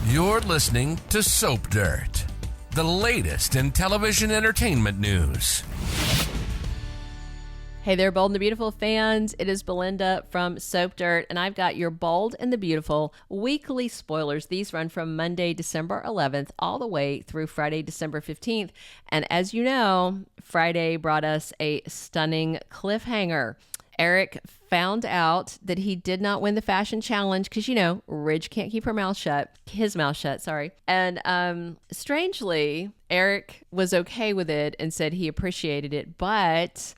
You're listening to Soap Dirt, the latest in television entertainment news. Hey there, Bold and the Beautiful fans. It is Belinda from Soap Dirt, and I've got your Bold and the Beautiful weekly spoilers. These run from Monday, December 11th, all the way through Friday, December 15th. And as you know, Friday brought us a stunning cliffhanger. Eric found out that he did not win the fashion challenge because, you know, Ridge can't keep his mouth shut, sorry. And strangely, Eric was okay with it and said he appreciated it. But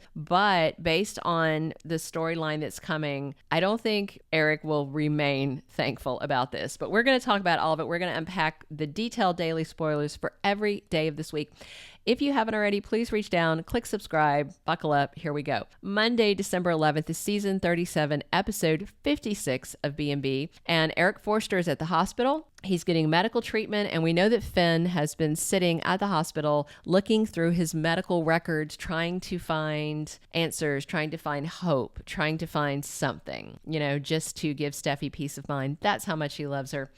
based on the storyline that's coming, I don't think Eric will remain thankful about this. But we're going to talk about all of it. We're going to unpack the detailed daily spoilers for every day of this week. If you haven't already, please reach down, click subscribe, buckle up. Here we go. Monday, December 11th is season 37, episode 56 of B&B. And Eric Forrester is at the hospital. He's getting medical treatment, and we know that Finn has been sitting at the hospital looking through his medical records, trying to find answers, trying to find hope, trying to find something, you know, just to give Steffy peace of mind. That's how much he loves her.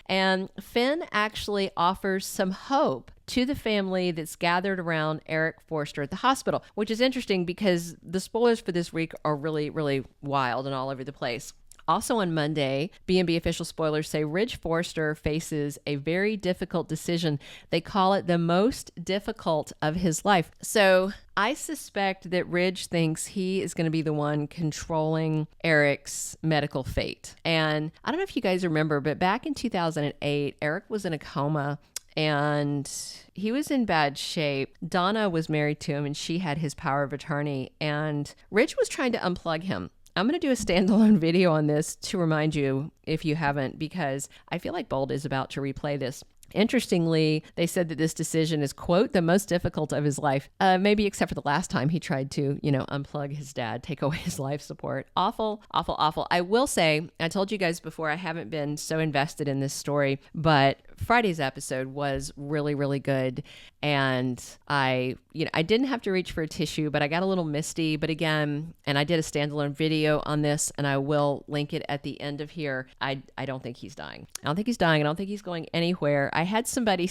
And Finn actually offers some hope to the family that's gathered around Eric Forrester at the hospital, which is interesting because the spoilers for this week are really, really wild and all over the place. Also on Monday, B&B official spoilers say Ridge Forrester faces a very difficult decision. They call it the most difficult of his life. So I suspect that Ridge thinks he is going to be the one controlling Eric's medical fate. And I don't know if you guys remember, but back in 2008, Eric was in a coma and he was in bad shape. Donna was married to him and she had his power of attorney, and Ridge was trying to unplug him. I'm going to do a standalone video on this to remind you if you haven't, because I feel like Bold is about to replay this. Interestingly, they said that this decision is, quote, the most difficult of his life, maybe except for the last time he tried to, unplug his dad, take away his life support. Awful, awful, awful. I will say, I told you guys before, I haven't been so invested in this story, but Friday's episode was really, really good. And I didn't have to reach for a tissue, but I got a little misty. But again, and I did a standalone video on this, and I will link it at the end of here. I don't think he's dying. I don't think he's dying. I don't think he's going anywhere. I had somebody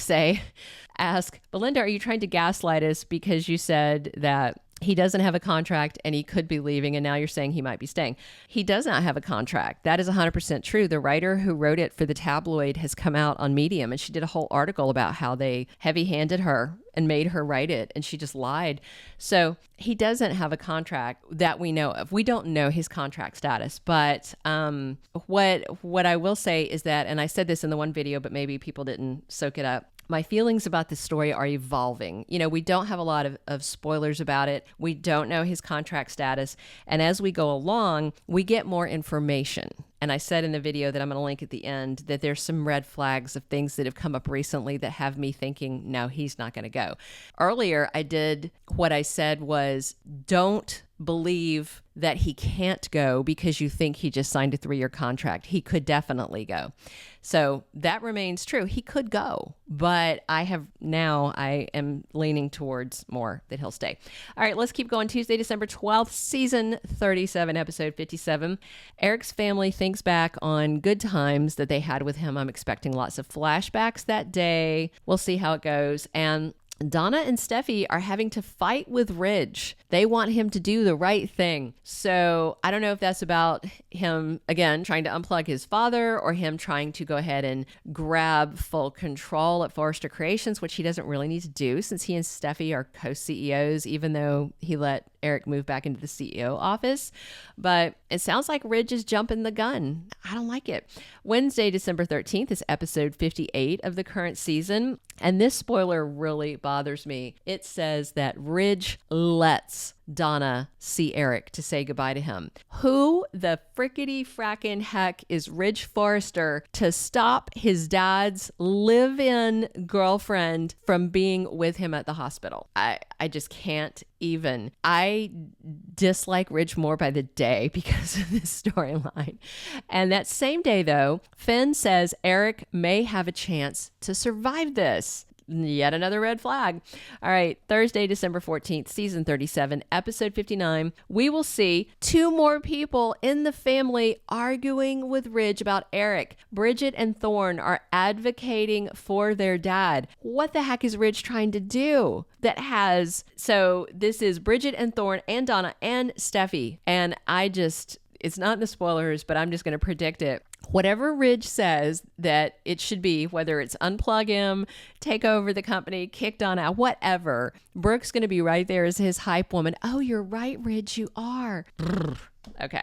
ask, Belinda, are you trying to gaslight us because you said that he doesn't have a contract and he could be leaving, and now you're saying he might be staying? He does not have a contract. That is 100% true. The writer who wrote it for the tabloid has come out on Medium, and she did a whole article about how they heavy-handed her and made her write it, and she just lied. So he doesn't have a contract that we know of. We don't know his contract status, but what I will say is that, and I said this in the one video, but maybe people didn't soak it up, my feelings about this story are evolving. We don't have a lot of spoilers about it. We don't know his contract status. And as we go along, we get more information. And I said in the video that I'm going to link at the end that there's some red flags of things that have come up recently that have me thinking, no, he's not going to go. Earlier, I did what I said was, don't believe that he can't go because you think he just signed a 3-year contract. He could definitely go. So that remains true. He could go, but I am leaning towards more that he'll stay. All right, let's keep going. Tuesday, December 12th, season 37, episode 57. Eric's family thinks back on good times that they had with him. I'm expecting lots of flashbacks that day. We'll see how it goes. And Donna and Steffy are having to fight with Ridge. They want him to do the right thing. So I don't know if that's about him, again, trying to unplug his father, or him trying to go ahead and grab full control at Forrester Creations, which he doesn't really need to do since he and Steffy are co-CEOs, even though he let Eric move back into the CEO office. But it sounds like Ridge is jumping the gun. I don't like it. Wednesday, December 13th is episode 58 of the current season. And this spoiler really bothers me. It says that Ridge lets Donna see Eric to say goodbye to him. Who the frickety frackin' heck is Ridge Forrester to stop his dad's live-in girlfriend from being with him at the hospital? I just can't even. I dislike Ridge more by the day because of this storyline. And that same day, though, Finn says Eric may have a chance to survive this. Yet another red flag. All right, Thursday, December 14th, season 37, episode 59. We will see two more people in the family arguing with Ridge about Eric. Bridget and Thorne are advocating for their dad. What the heck is Ridge trying to do? So this is Bridget and Thorne and Donna and Steffy. And it's not in the spoilers, but I'm just going to predict it. Whatever Ridge says that it should be, whether it's unplug him, take over the company, kick Donna out, whatever, Brooke's going to be right there as his hype woman. Oh, you're right, Ridge, you are. Okay.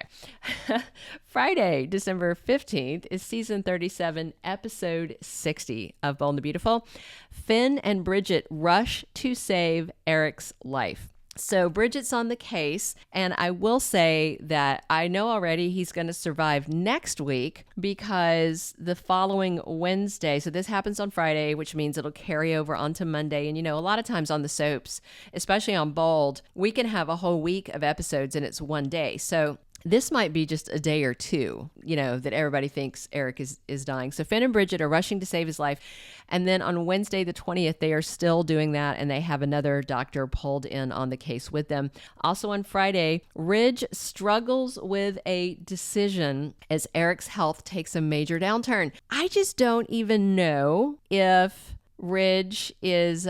Friday, December 15th is season 37, episode 60 of Bold and the Beautiful. Finn and Bridget rush to save Eric's life. So Bridget's on the case, and I will say that I know already he's going to survive next week because the following Wednesday, so this happens on Friday, which means it'll carry over onto Monday. And, a lot of times on the soaps, especially on Bold, we can have a whole week of episodes and it's one day. So this might be just a day or two, that everybody thinks Eric is dying. So Finn and Bridget are rushing to save his life. And then on Wednesday, the 20th, they are still doing that. And they have another doctor pulled in on the case with them. Also on Friday, Ridge struggles with a decision as Eric's health takes a major downturn. I just don't even know if Ridge is...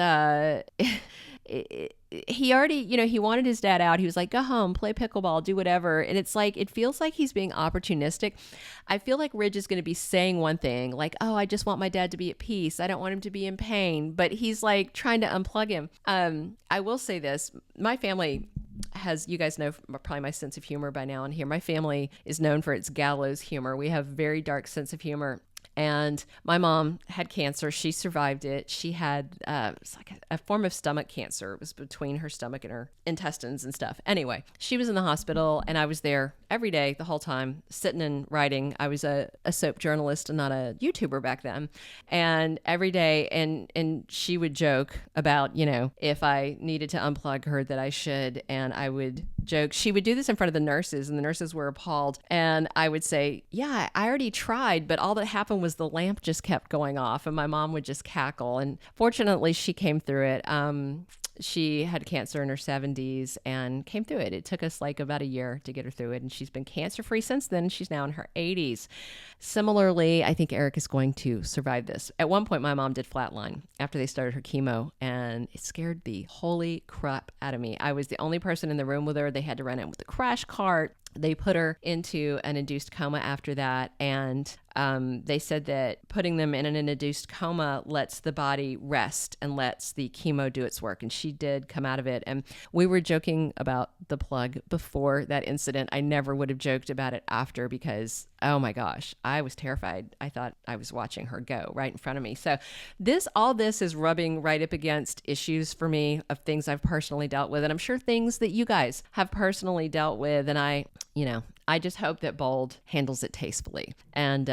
he already, he wanted his dad out. He was like, go home, play pickleball, do whatever. And it's like, it feels like he's being opportunistic. I feel like Ridge is going to be saying one thing like, oh, I just want my dad to be at peace. I don't want him to be in pain. But he's like trying to unplug him. I will say this. My family has, you guys know probably my sense of humor by now on here. My family is known for its gallows humor. We have very dark sense of humor. And my mom had cancer. She survived it. She had it's like a form of stomach cancer. It was between her stomach and her intestines and stuff. Anyway, she was in the hospital, and I was there every day the whole time, sitting and writing. I was a soap journalist and not a YouTuber back then. And every day, and she would joke about, if I needed to unplug her, that I should. And I would joke. She would do this in front of the nurses, and the nurses were appalled. And I would say, yeah, I already tried, but all that happened was the lamp just kept going off, and my mom would just cackle. And fortunately, she came through it. She had cancer in her 70s and came through it. It took us like about a year to get her through it, and she's been cancer-free since then. She's now in her 80s. Similarly, I think Eric is going to survive this. At one point, my mom did flatline after they started her chemo, and it scared the holy crap out of me. I was the only person in the room with her. They had to run in with a crash cart. They put her into an induced coma after that, and they said that putting them in an induced coma lets the body rest and lets the chemo do its work, and she did come out of it. And we were joking about the plug before that incident. I never would have joked about it after because, oh my gosh, I was terrified. I thought I was watching her go right in front of me. So all this is rubbing right up against issues for me of things I've personally dealt with, and I'm sure things that you guys have personally dealt with, and I just hope that Bold handles it tastefully. And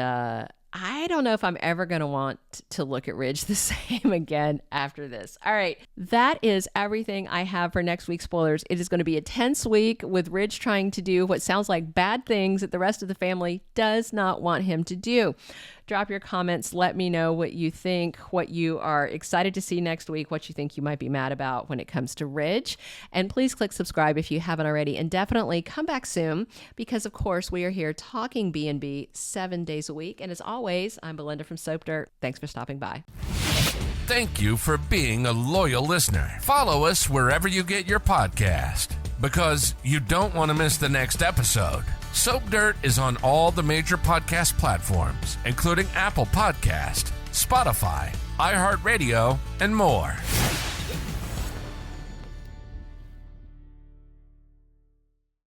I don't know if I'm ever going to want to look at Ridge the same again after this. All right. That is everything I have for next week's spoilers. It is going to be a tense week with Ridge trying to do what sounds like bad things that the rest of the family does not want him to do. Drop your comments. Let me know what you think, what you are excited to see next week, what you think you might be mad about when it comes to Ridge. And please click subscribe if you haven't already. And definitely come back soon because, of course, we are here talking B&B 7 days a week. And as always, I'm Belinda from Soap Dirt. Thanks for stopping by. Thank you for being a loyal listener. Follow us wherever you get your podcast because you don't want to miss the next episode. Soap Dirt is on all the major podcast platforms, including Apple Podcast, Spotify, iHeartRadio, and more.